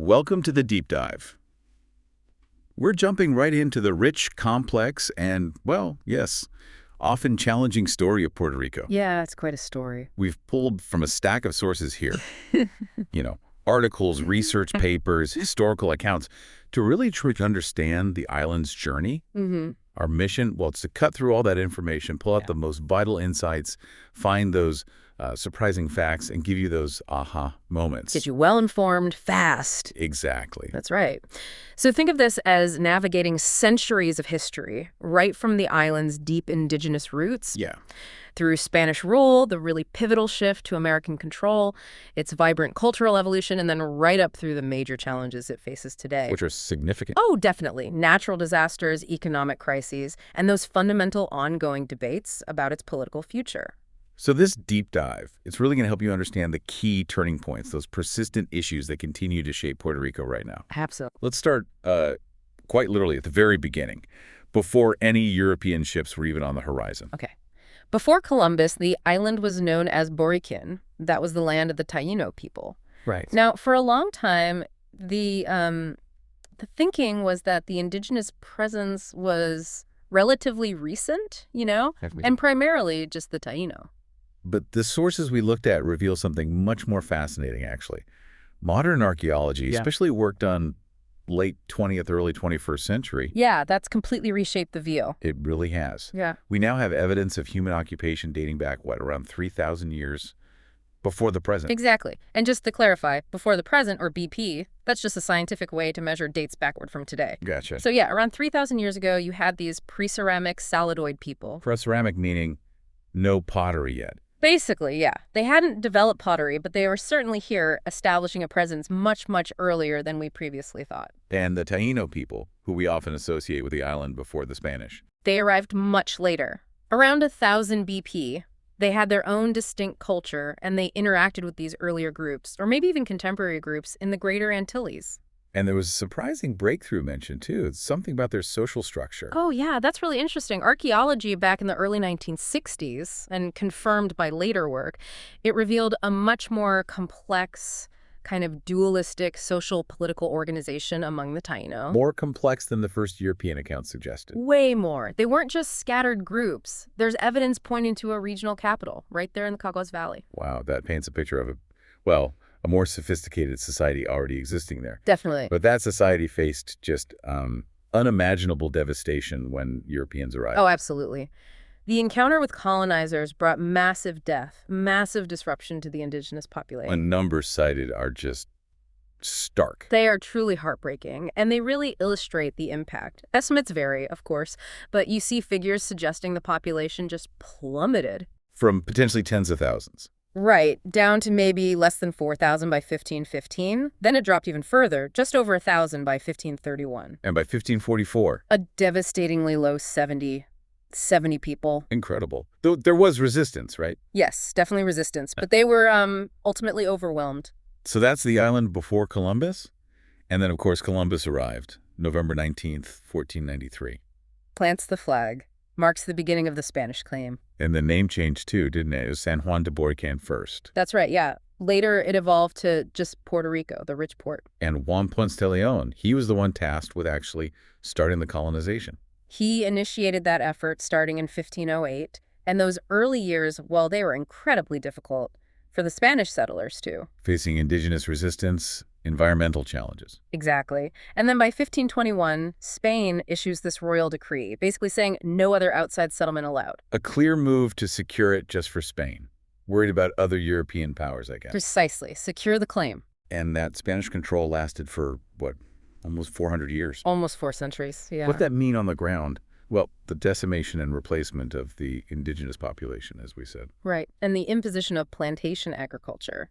Welcome to the Deep Dive. We're jumping right into the rich, complex, and, well, yes, often challenging story of Puerto Rico. Yeah, it's quite a story. We've pulled from a stack of sources here. Articles, research papers, historical accounts, to really try to understand the island's journey. Our mission, well, it's to cut through all that information, pull out the most vital insights, find those surprising facts, and give you those aha moments. Get you well-informed, fast. Exactly. That's right. So think of this as navigating centuries of history, right from the island's deep indigenous roots. Yeah. Through Spanish rule, the really pivotal shift to American control, its vibrant cultural evolution, and then right up through the major challenges it faces today. Which are significant. Oh, definitely. Natural disasters, economic crises, and those fundamental ongoing debates about its political future. So this deep dive, it's really going to help you understand the key turning points, those persistent issues that continue to shape Puerto Rico right now. Absolutely. Let's start quite literally at the very beginning, before any European ships were even on the horizon. Okay. Before Columbus, the island was known as Borikin. That was the land of the Taino people. Right. Now, for a long time, the thinking was that the indigenous presence was relatively recent, and primarily just the Taino. But the sources we looked at reveal something much more fascinating, actually. Modern archaeology, especially work done late 20th, early 21st century. Yeah, that's completely reshaped the view. It really has. Yeah. We now have evidence of human occupation dating back, around 3,000 years before the present. Exactly. And just to clarify, before the present, or BP, that's just a scientific way to measure dates backward from today. Gotcha. So yeah, around 3,000 years ago, you had these pre-ceramic Saladoid people. Pre-ceramic meaning no pottery yet. Basically, yeah. They hadn't developed pottery, but they were certainly here, establishing a presence much, much earlier than we previously thought. And the Taino people, who we often associate with the island before the Spanish. They arrived much later. Around 1000 BP, they had their own distinct culture, and they interacted with these earlier groups, or maybe even contemporary groups, in the Greater Antilles. And there was a surprising breakthrough mentioned, too. It's something about their social structure. Oh, yeah, that's really interesting. Archaeology back in the early 1960s, and confirmed by later work, it revealed a much more complex, kind of dualistic social political organization among the Taino. More complex than the first European account suggested. Way more. They weren't just scattered groups. There's evidence pointing to a regional capital right there in the Caguas Valley. Wow, that paints a picture of a more sophisticated society already existing there. Definitely. But that society faced just unimaginable devastation when Europeans arrived. Oh, absolutely. The encounter with colonizers brought massive death, massive disruption to the indigenous population. And numbers cited are just stark. They are truly heartbreaking, and they really illustrate the impact. Estimates vary, of course, but you see figures suggesting the population just plummeted. From potentially tens of thousands. Right, down to maybe less than 4,000 by 1515. Then it dropped even further, just over 1,000 by 1531. And by 1544. A devastatingly low 70 people. Incredible. Though there was resistance, right? Yes, definitely resistance, but they were ultimately overwhelmed. So that's the island before Columbus? And then, of course, Columbus arrived, November 19th, 1493. Plants the flag. Marks the beginning of the Spanish claim. And the name changed, too, didn't it? It was San Juan de Borican first. That's right, yeah. Later, it evolved to just Puerto Rico, the rich port. And Juan Ponce de Leon, he was the one tasked with actually starting the colonization. He initiated that effort starting in 1508. And those early years, well, they were incredibly difficult for the Spanish settlers, too. Facing indigenous resistance, environmental challenges. Exactly. And then by 1521, Spain issues this royal decree, basically saying no other outside settlement allowed. A clear move to secure it just for Spain. Worried about other European powers, I guess. Precisely. Secure the claim. And that Spanish control lasted for, almost 400 years? Almost 4 centuries, yeah. What'd that mean on the ground? Well, the decimation and replacement of the indigenous population, as we said. Right. And the imposition of plantation agriculture.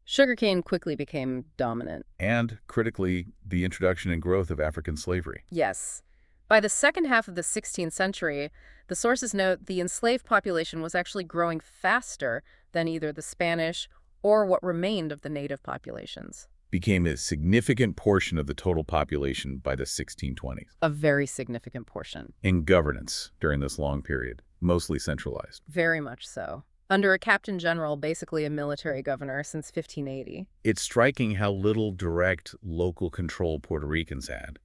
Sugarcane quickly became dominant. And, critically, the introduction and growth of African slavery. Yes. By the second half of the 16th century, the sources note the enslaved population was actually growing faster than either the Spanish or what remained of the native populations. Became a significant portion of the total population by the 1620s. A very significant portion. In governance during this long period, mostly centralized. Very much so. under a captain general, basically a military governor, since 1580. It's striking how little direct local control Puerto Ricans had,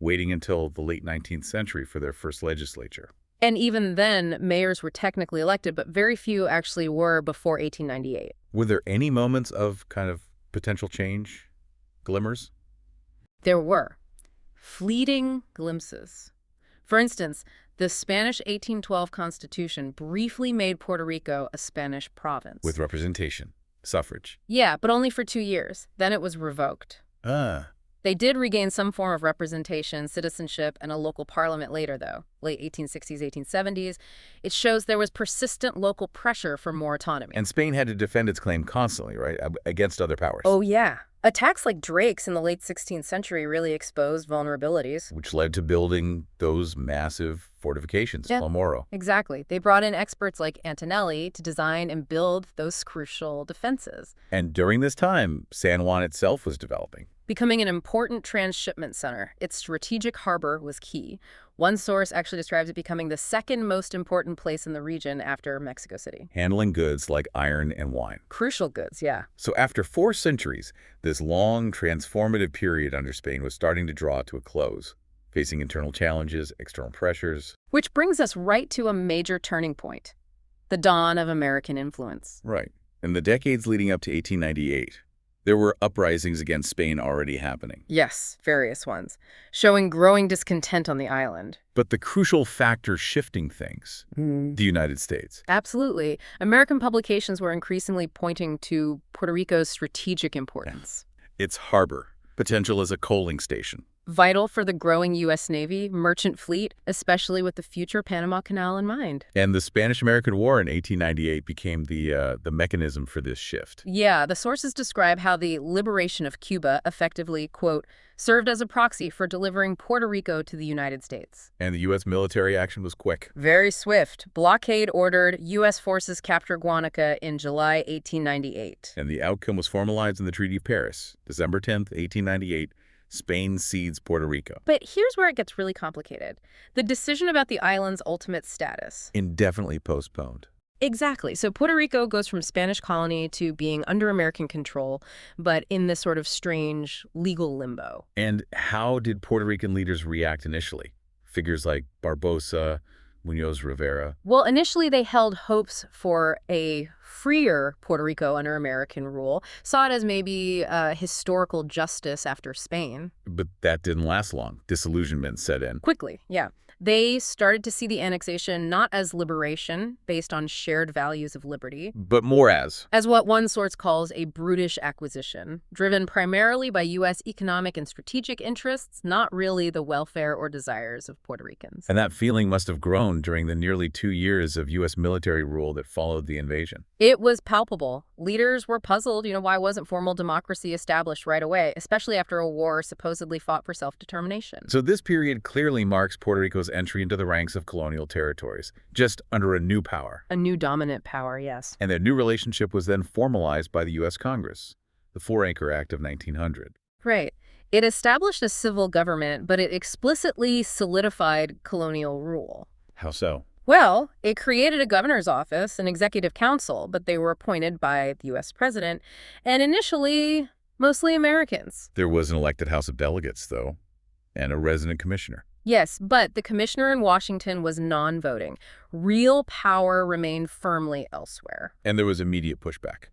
waiting until the late 19th century for their first legislature. And even then, mayors were technically elected, but very few actually were before 1898. Were there any moments of kind of potential change? Glimmers? There were fleeting glimpses. For instance, the Spanish 1812 Constitution briefly made Puerto Rico a Spanish province. With representation, suffrage. Yeah, but only for 2 years. Then it was revoked. They did regain some form of representation, citizenship, and a local parliament later, though, late 1860s, 1870s. It shows there was persistent local pressure for more autonomy. And Spain had to defend its claim constantly, right, against other powers. Oh, yeah. Attacks like Drake's in the late 16th century really exposed vulnerabilities. Which led to building those massive fortifications, Yeah, Moro. exactly. They brought in experts like Antonelli to design and build those crucial defenses. And during this time, San Juan itself was developing. Becoming an important transshipment center, its strategic harbor was key. One source actually describes it becoming the second most important place in the region after Mexico City. Handling goods like iron and wine. Crucial goods, yeah. So after 4 centuries, this long, transformative period under Spain was starting to draw to a close, facing internal challenges, external pressures. Which brings us right to a major turning point, the dawn of American influence. Right. In the decades leading up to 1898, there were uprisings against Spain already happening. Yes, various ones, showing growing discontent on the island. But the crucial factor shifting things, the United States. Absolutely. American publications were increasingly pointing to Puerto Rico's strategic importance. Its harbor, potential as a coaling station. Vital for the growing U.S. Navy, merchant fleet, especially with the future Panama Canal in mind. And the Spanish-American War in 1898 became the mechanism for this shift. Yeah, the sources describe how the liberation of Cuba effectively, quote, served as a proxy for delivering Puerto Rico to the United States. And the U.S. military action was quick. Very swift. Blockade ordered. U.S. forces capture Guanica in July 1898. And the outcome was formalized in the Treaty of Paris, December 10th, 1898. Spain cedes Puerto Rico. But here's where it gets really complicated. The decision about the island's ultimate status. Indefinitely postponed. Exactly. So Puerto Rico goes from Spanish colony to being under American control, but in this sort of strange legal limbo. And how did Puerto Rican leaders react initially? Figures like Barbosa, Muñoz Rivera. Well, initially they held hopes for a freer Puerto Rico under American rule, saw it as maybe historical justice after Spain. But that didn't last long. Disillusionment set in. Quickly, yeah. They started to see the annexation not as liberation based on shared values of liberty, but more as what one source calls a brutish acquisition, driven primarily by U.S. economic and strategic interests, not really the welfare or desires of Puerto Ricans. And that feeling must have grown during the nearly 2 years of U.S. military rule that followed the invasion. It was palpable. Leaders were puzzled, why wasn't formal democracy established right away, especially after a war supposedly fought for self-determination. So this period clearly marks Puerto Rico's entry into the ranks of colonial territories, just under a new power. A new dominant power, yes. And their new relationship was then formalized by the U.S. Congress, the Foraker Act of 1900. Right. It established a civil government, but it explicitly solidified colonial rule. How so? Well, it created a governor's office, an executive council, but they were appointed by the U.S. president, and initially, mostly Americans. There was an elected House of Delegates, though, and a resident commissioner. Yes, but the commissioner in Washington was non-voting. Real power remained firmly elsewhere. And there was immediate pushback.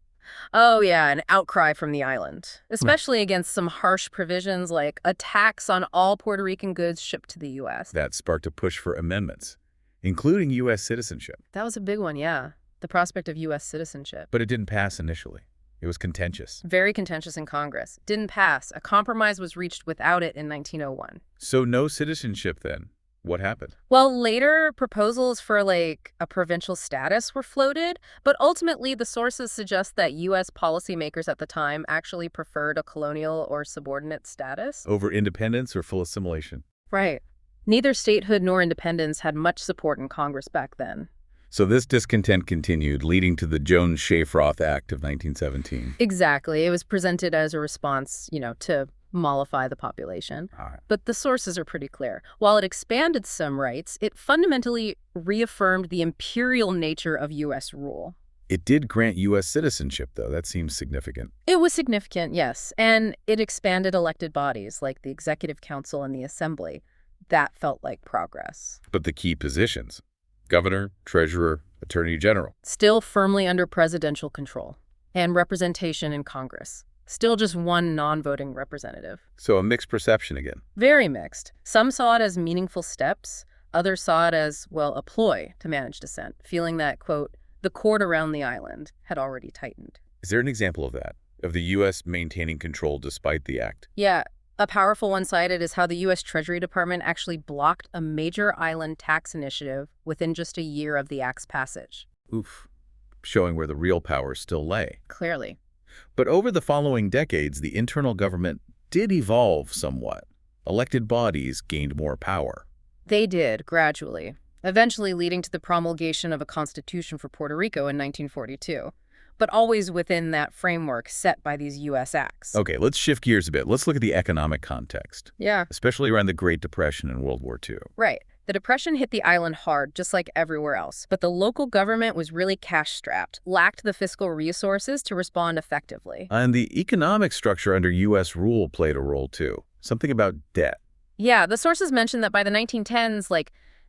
Oh, yeah, an outcry from the island, especially against some harsh provisions like a tax on all Puerto Rican goods shipped to the U.S. That sparked a push for amendments, including U.S. citizenship. That was a big one, yeah. The prospect of U.S. citizenship. But it didn't pass initially. It was contentious. Very contentious in Congress. Didn't pass. A compromise was reached without it in 1901. So no citizenship then. What happened? Well, later proposals for a provincial status were floated, but ultimately the sources suggest that U.S. policymakers at the time actually preferred a colonial or subordinate status. Over independence or full assimilation? Right. Neither statehood nor independence had much support in Congress back then. So this discontent continued, leading to the Jones-Shafroth Act of 1917. Exactly. It was presented as a response, to mollify the population. But the sources are pretty clear. While it expanded some rights, it fundamentally reaffirmed the imperial nature of U.S. rule. It did grant U.S. citizenship, though. That seems significant. It was significant, yes, and it expanded elected bodies like the Executive Council and the Assembly. That felt like progress. But the key positions, governor, treasurer, attorney general, Still firmly under presidential control, and representation in Congress. Still just one non-voting representative. so a mixed perception again. Very mixed. Some saw it as meaningful steps. Others saw it as, well, a ploy to manage dissent, feeling that, quote, the cord around the island had already tightened. Is there an example of that, of the U.S. maintaining control despite the act? Yeah, a powerful one cited is how the U.S. Treasury Department actually blocked a major island tax initiative within just a year of the act's passage. Oof, showing where the real power still lay. Clearly. But over the following decades, the internal government did evolve somewhat. Elected bodies gained more power. They did, gradually, eventually leading to the promulgation of a constitution for Puerto Rico in 1942, but always within that framework set by these U.S. acts. Okay, let's shift gears a bit. Let's look at the economic context, Yeah. especially around the Great Depression and World War II. Right. The Depression hit the island hard, just like everywhere else. But the local government was really cash-strapped, lacked the fiscal resources to respond effectively. And the economic structure under U.S. rule played a role, too. Something about debt. Yeah, the sources mention that by the 1910s,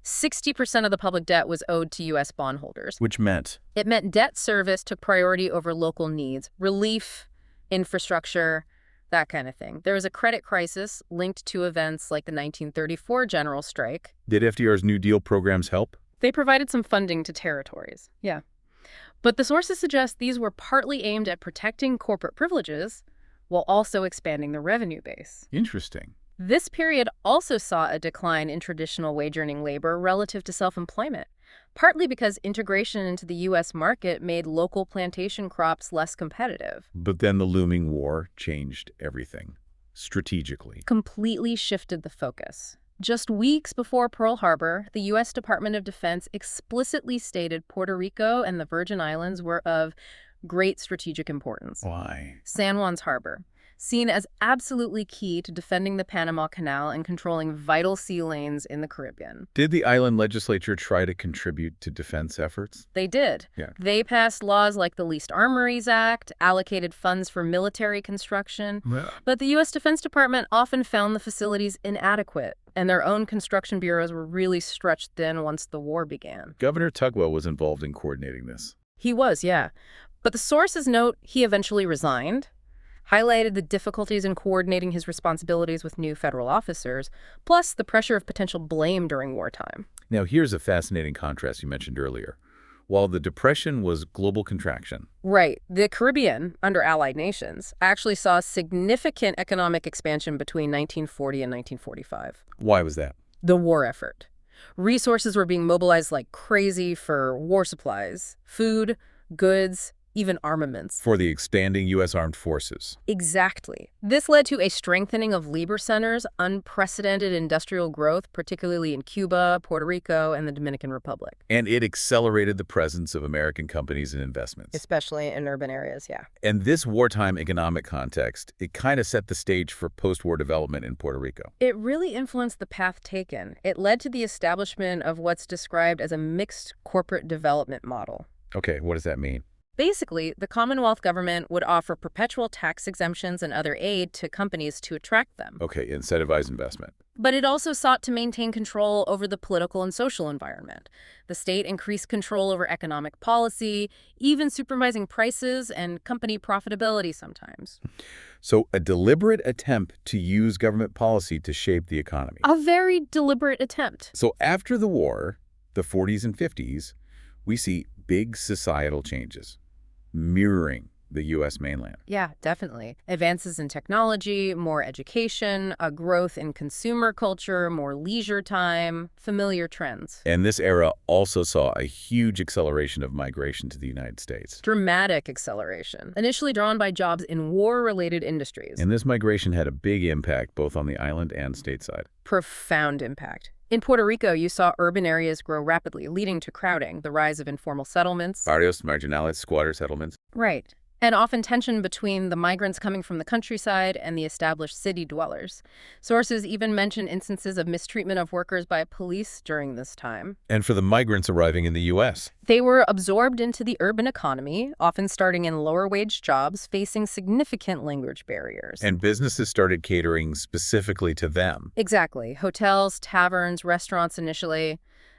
60% of the public debt was owed to U.S. bondholders. Which meant? It meant debt service took priority over local needs, relief, infrastructure, that kind of thing. There was a credit crisis linked to events like the 1934 general strike. Did FDR's New Deal programs help? They provided some funding to territories, yeah. But the sources suggest these were partly aimed at protecting corporate privileges while also expanding the revenue base. Interesting. This period also saw a decline in traditional wage-earning labor relative to self-employment, partly because integration into the U.S. market made local plantation crops less competitive. But then the looming war changed everything, strategically. Completely shifted the focus. Just weeks before Pearl Harbor, the U.S. Department of Defense explicitly stated Puerto Rico and the Virgin Islands were of great strategic importance. Why? San Juan's harbor, seen as absolutely key to defending the Panama Canal and controlling vital sea lanes in the Caribbean. Did the island legislature try to contribute to defense efforts? They did. Yeah. They passed laws like the Leased Armories Act, allocated funds for military construction, but the U.S. Defense Department often found the facilities inadequate, and their own construction bureaus were really stretched thin once the war began. Governor Tugwell was involved in coordinating this. He was, yeah. But the sources note he eventually resigned, highlighted the difficulties in coordinating his responsibilities with new federal officers, plus the pressure of potential blame during wartime. Now, here's a fascinating contrast you mentioned earlier. While the Depression was global contraction. Right. The Caribbean, under Allied nations, actually saw significant economic expansion between 1940 and 1945. Why was that? The war effort. Resources were being mobilized like crazy for war supplies, food, goods, even armaments. For the expanding U.S. Armed Forces. Exactly. This led to a strengthening of labor centers, unprecedented industrial growth, particularly in Cuba, Puerto Rico, and the Dominican Republic. And it accelerated the presence of American companies and investments. Especially in urban areas, yeah. And this wartime economic context, it kind of set the stage for post-war development in Puerto Rico. It really influenced the path taken. It led to the establishment of what's described as a mixed corporate development model. Okay, what does that mean? Basically, the Commonwealth government would offer perpetual tax exemptions and other aid to companies to attract them. Okay, incentivize investment. But it also sought to maintain control over the political and social environment. The state increased control over economic policy, even supervising prices and company profitability sometimes. So a deliberate attempt to use government policy to shape the economy. A very deliberate attempt. So after the war, the 40s and 50s, we see big societal changes, mirroring the U.S. mainland. Yeah, definitely. Advances in technology, more education, a growth in consumer culture, more leisure time, familiar trends. And this era also saw a huge acceleration of migration to the United States. Dramatic acceleration, initially drawn by jobs in war-related industries. And this migration had a big impact both on the island and stateside. Profound impact. In Puerto Rico, you saw urban areas grow rapidly, leading to crowding, the rise of informal settlements. Barrios marginales, squatter settlements. Right. and often tension between the migrants coming from the countryside and the established city dwellers. Sources even mention instances of mistreatment of workers by police during this time. And for the migrants arriving in the U.S.? They were absorbed into the urban economy, often starting in lower-wage jobs, facing significant language barriers. And businesses started catering specifically to them. Exactly. Hotels, taverns, restaurants initially.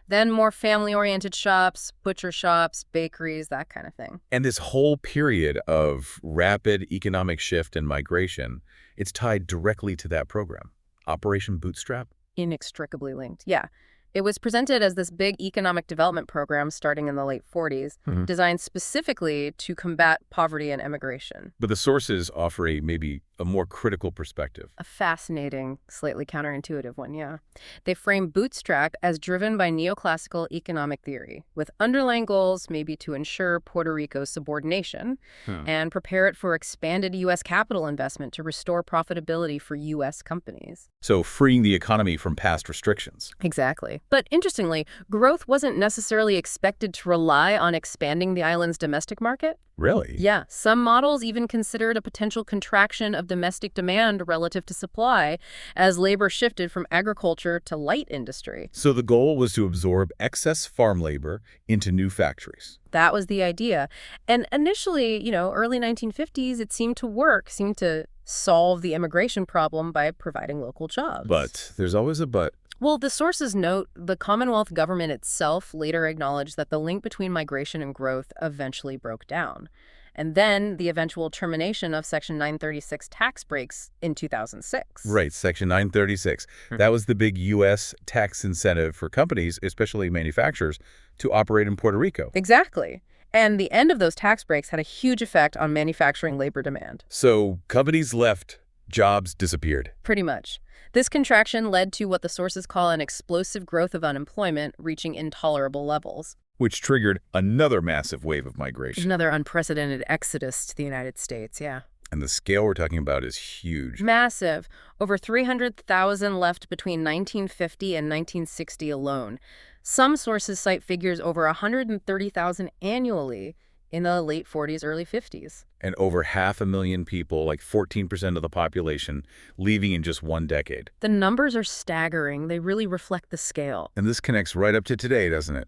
Then more family-oriented shops, butcher shops, bakeries, that kind of thing. And this whole period of rapid economic shift and migration, it's tied directly to that program, Operation Bootstrap? Inextricably linked, yeah. It was presented as this big economic development program starting in the late 40s, designed specifically to combat poverty and emigration. But the sources offer maybe a more critical perspective. A fascinating, slightly counterintuitive one, yeah. They frame Bootstrap as driven by neoclassical economic theory, with underlying goals maybe to ensure Puerto Rico's subordination and prepare it for expanded U.S. capital investment to restore profitability for U.S. companies. So freeing the economy from past restrictions. Exactly. But interestingly, growth wasn't necessarily expected to rely on expanding the island's domestic market. Really? Yeah. Some models even considered a potential contraction of domestic demand relative to supply as labor shifted from agriculture to light industry. So the goal was to absorb excess farm labor into new factories. That was the idea. And initially, early 1950s, it seemed to work, seemed to solve the immigration problem by providing local jobs. But there's always a but. Well, the sources note the Commonwealth government itself later acknowledged that the link between migration and growth eventually broke down. And then the eventual termination of Section 936 tax breaks in 2006. Right, Section 936. That was the big U.S. tax incentive for companies, especially manufacturers, to operate in Puerto Rico. Exactly. And the end of those tax breaks had a huge effect on manufacturing labor demand. So companies left, jobs disappeared. Pretty much. This contraction led to what the sources call an explosive growth of unemployment, reaching intolerable levels. Which triggered another massive wave of migration. Another unprecedented exodus to the United States, yeah. And the scale we're talking about is huge. Massive. Over 300,000 left between 1950 and 1960 alone. Some sources cite figures over 130,000 annually in the late 40s, early 50s. And over 500,000 people, like 14% of the population, leaving in just one decade. The numbers are staggering. They really reflect the scale. And this connects right up to today, doesn't it?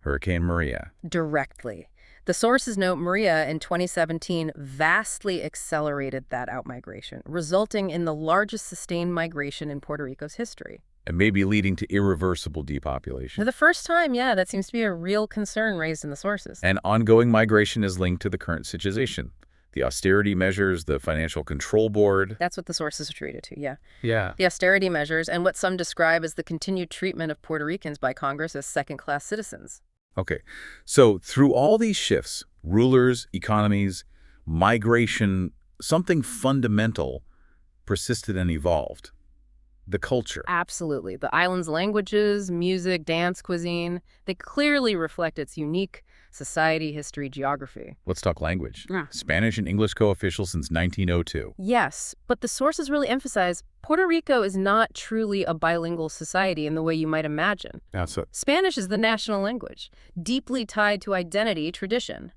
Hurricane Maria. Directly. The sources note Maria in 2017 vastly accelerated that outmigration, resulting in the largest sustained migration in Puerto Rico's history. And maybe leading to irreversible depopulation. For the first time, yeah, that seems to be a real concern raised in the sources. And ongoing migration is linked to the current situation. The austerity measures, the financial control board. That's what the sources attribute it to, yeah. Yeah. The austerity measures and what some describe as the continued treatment of Puerto Ricans by Congress as second-class citizens. Okay, so through all these shifts, rulers, economies, migration, something fundamental persisted and evolved. The culture. Absolutely. The island's languages, music, dance, cuisine, they clearly reflect its unique society, history, geography. Let's talk language. Spanish and English co-official since 1902. Yes, but the sources really emphasize Puerto Rico is not truly a bilingual society in the way you might imagine. That's it. Spanish is the national language, deeply tied to identity, tradition.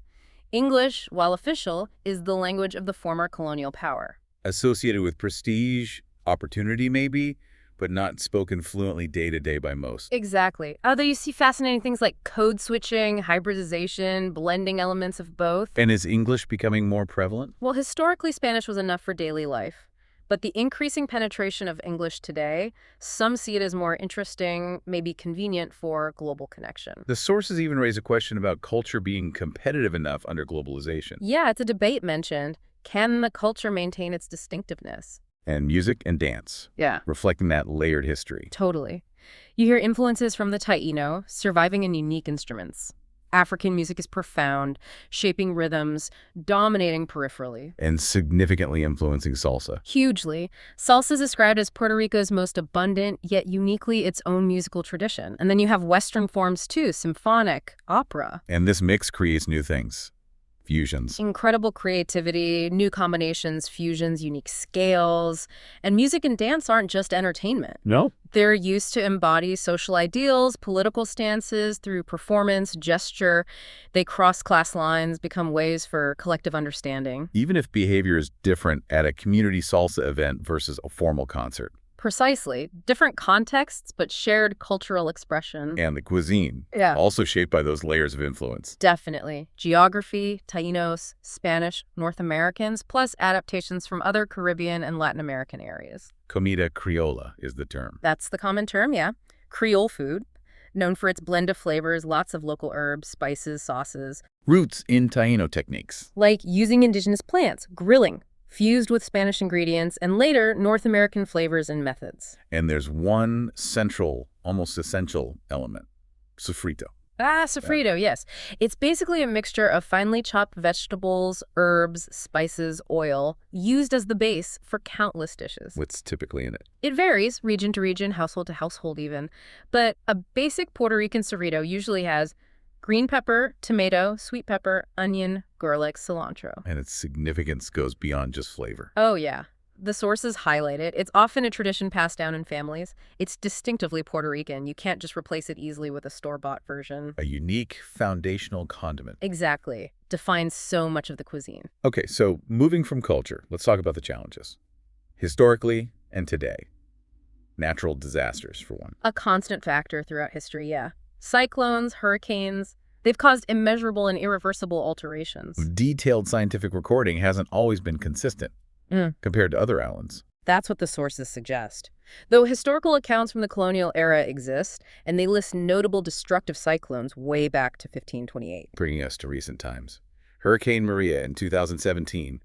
English, while official, is the language of the former colonial power. Associated with prestige, opportunity maybe, but not spoken fluently day to day by most. Exactly. Although you see fascinating things like code switching, hybridization, blending elements of both. And is English becoming more prevalent? Well, historically, Spanish was enough for daily life. But the increasing penetration of English today, some see it as more interesting, maybe convenient for global connection. The sources even raise a question about culture being competitive enough under globalization. Yeah, it's a debate mentioned. Can the culture maintain its distinctiveness? And music and dance. Yeah. Reflecting that layered history. Totally. You hear influences from the Taíno, surviving in unique instruments. African music is profound, shaping rhythms, dominating peripherally. And significantly influencing salsa. Hugely. Salsa is described as Puerto Rico's most abundant, yet uniquely its own musical tradition. And then you have Western forms too, symphonic, opera. And this mix creates new things. Fusions. Incredible creativity, new combinations, fusions, unique scales. And music and dance aren't just entertainment. No? They're used to embody social ideals, political stances through performance, gesture. They cross class lines, become ways for collective understanding. Even if behavior is different at a community salsa event versus a formal concert. Precisely. Different contexts, but shared cultural expression. And the cuisine. Yeah. Also shaped by those layers of influence. Definitely. Geography, Taínos, Spanish, North Americans, plus adaptations from other Caribbean and Latin American areas. Comida criolla is the term. That's the common term, yeah. Creole food, known for its blend of flavors, lots of local herbs, spices, sauces. Roots in Taíno techniques. Like using indigenous plants, grilling, fused with Spanish ingredients, and later North American flavors and methods. And there's one central, almost essential element. Sofrito. Sofrito, yes. It's basically a mixture of finely chopped vegetables, herbs, spices, oil, used as the base for countless dishes. What's typically in it? It varies, region to region, household to household even. But a basic Puerto Rican sofrito usually has green pepper, tomato, sweet pepper, onion, garlic, cilantro. And its significance goes beyond just flavor. Oh, yeah. The sources highlight it. It's often a tradition passed down in families. It's distinctively Puerto Rican. You can't just replace it easily with a store-bought version. A unique foundational condiment. Exactly. Defines so much of the cuisine. Okay, so moving from culture, let's talk about the challenges. Historically and today. Natural disasters, for one. A constant factor throughout history, yeah. Cyclones, hurricanes, they've caused immeasurable and irreversible alterations. Detailed scientific recording hasn't always been consistent compared to other islands. That's what the sources suggest. Though historical accounts from the colonial era exist, and they list notable destructive cyclones way back to 1528. Bringing us to recent times. Hurricane Maria in 2017.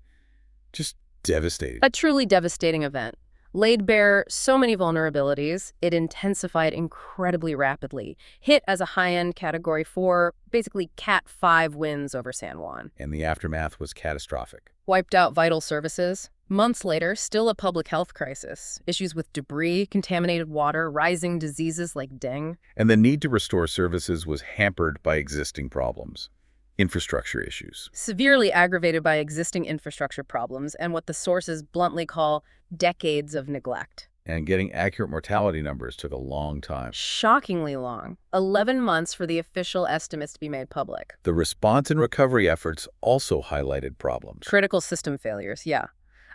Just devastating. A truly devastating event. Laid bare so many vulnerabilities, it intensified incredibly rapidly. Hit as a high-end Category 4, basically Cat 5 winds over San Juan. And the aftermath was catastrophic. Wiped out vital services. Months later, still a public health crisis. Issues with debris, contaminated water, rising diseases like dengue. And the need to restore services was hampered by existing problems. Infrastructure issues. Severely aggravated by existing infrastructure problems and what the sources bluntly call decades of neglect. And getting accurate mortality numbers took a long time. Shockingly long. 11 months for the official estimates to be made public. The response and recovery efforts also highlighted problems. Critical system failures, yeah.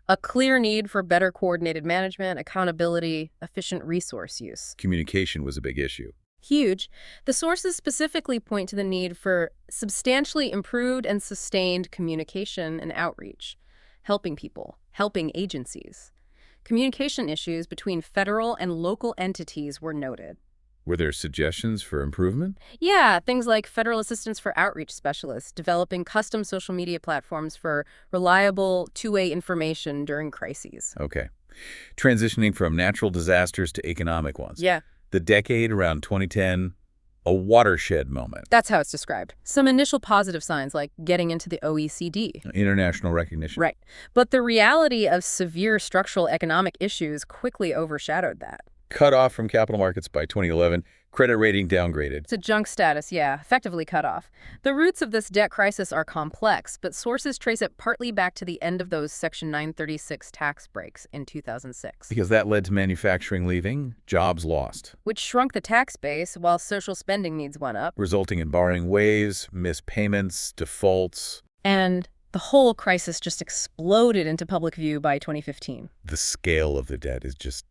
A clear need for better coordinated management, accountability, efficient resource use. Communication was a big issue. Huge. The sources specifically point to the need for substantially improved and sustained communication and outreach, helping people, helping agencies. Communication issues between federal and local entities were noted. Were there suggestions for improvement? Yeah, things like federal assistance for outreach specialists, developing custom social media platforms for reliable two-way information during crises. Okay. Transitioning from natural disasters to economic ones. Yeah. The decade around 2010, a watershed moment. That's how it's described. Some initial positive signs like getting into the OECD. International recognition. Right. But the reality of severe structural economic issues quickly overshadowed that. Cut off from capital markets by 2011, credit rating downgraded. It's a junk status, yeah, effectively cut off. The roots of this debt crisis are complex, but sources trace it partly back to the end of those Section 936 tax breaks in 2006. Because that led to manufacturing leaving, jobs lost. Which shrunk the tax base while social spending needs went up. Resulting in borrowing waves, missed payments, defaults. And the whole crisis just exploded into public view by 2015. The scale of the debt is just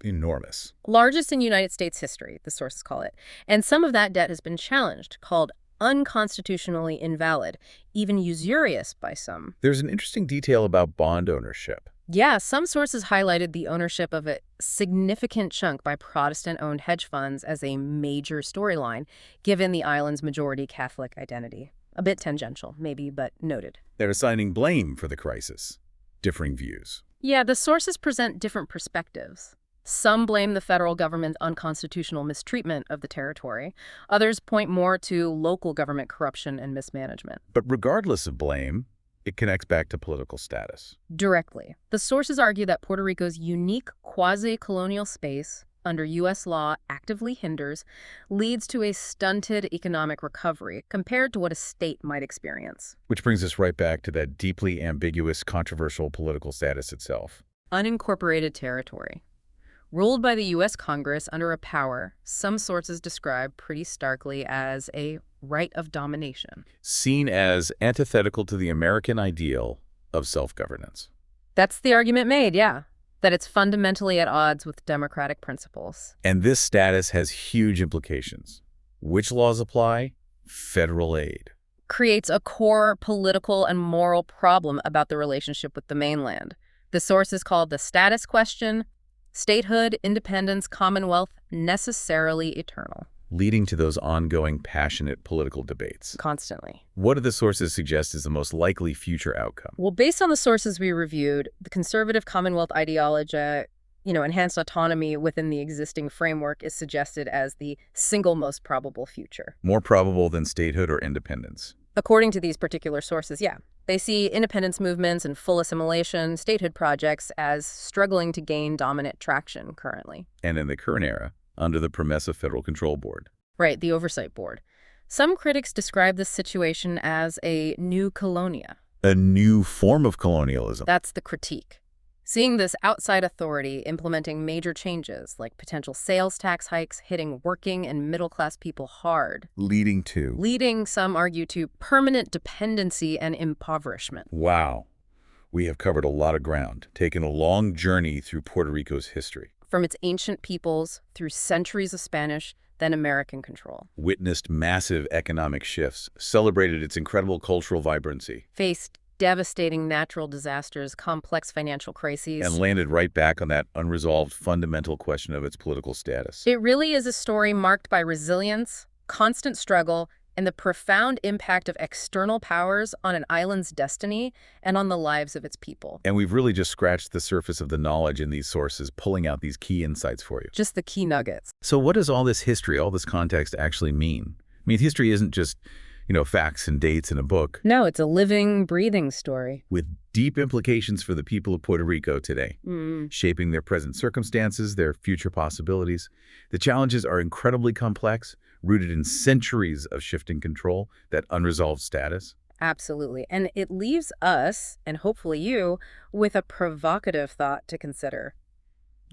enormous. Largest in United States history, the sources call it. And some of that debt has been challenged, called unconstitutionally invalid, even usurious by some. There's an interesting detail about bond ownership. Yeah, some sources highlighted the ownership of a significant chunk by Protestant-owned hedge funds as a major storyline, given the island's majority Catholic identity. A bit tangential, maybe, but noted. They're assigning blame for the crisis. Differing views. Yeah, the sources present different perspectives. Some blame the federal government's unconstitutional mistreatment of the territory. Others point more to local government corruption and mismanagement. But regardless of blame, it connects back to political status. Directly. The sources argue that Puerto Rico's unique quasi-colonial space, under U.S. law actively hinders leads to a stunted economic recovery compared to what a state might experience. Which brings us right back to that deeply ambiguous, controversial political status itself. Unincorporated territory. Ruled by the U.S. Congress under a power some sources describe pretty starkly as a right of domination. Seen as antithetical to the American ideal of self-governance. That's the argument made, yeah, that it's fundamentally at odds with democratic principles. And this status has huge implications. Which laws apply? Federal aid. Creates a core political and moral problem about the relationship with the mainland. The source is called the status question. Statehood, independence, commonwealth, necessarily eternal. Leading to those ongoing, passionate political debates. Constantly. What do the sources suggest is the most likely future outcome? Well, based on the sources we reviewed, the conservative Commonwealth ideology, enhanced autonomy within the existing framework is suggested as the single most probable future. More probable than statehood or independence? According to these particular sources, yeah. They see independence movements and full assimilation, statehood projects as struggling to gain dominant traction currently. And in the current era, under the Promesa Federal Control Board. Right, the Oversight Board. Some critics describe this situation as a new colonia. A new form of colonialism. That's the critique. Seeing this outside authority implementing major changes, like potential sales tax hikes hitting working and middle-class people hard. Leading, some argue, to permanent dependency and impoverishment. Wow. We have covered a lot of ground, taken a long journey through Puerto Rico's history. From its ancient peoples through centuries of Spanish, then American control. Witnessed massive economic shifts, celebrated its incredible cultural vibrancy. Faced devastating natural disasters, complex financial crises. And landed right back on that unresolved fundamental question of its political status. It really is a story marked by resilience, constant struggle, and the profound impact of external powers on an island's destiny and on the lives of its people. And we've really just scratched the surface of the knowledge in these sources, pulling out these key insights for you. Just the key nuggets. So what does all this history, all this context actually mean? I mean, history isn't just facts and dates in a book. No, it's a living, breathing story. With deep implications for the people of Puerto Rico today, shaping their present circumstances, their future possibilities. The challenges are incredibly complex, rooted in centuries of shifting control, that unresolved status. Absolutely. And it leaves us, and hopefully you, with a provocative thought to consider.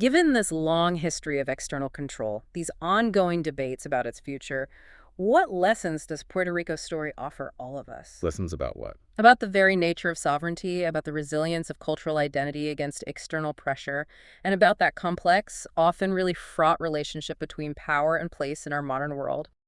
Given this long history of external control, these ongoing debates about its future, what lessons does Puerto Rico's story offer all of us? Lessons about what? About the very nature of sovereignty, about the resilience of cultural identity against external pressure, and about that complex, often really fraught relationship between power and place in our modern world.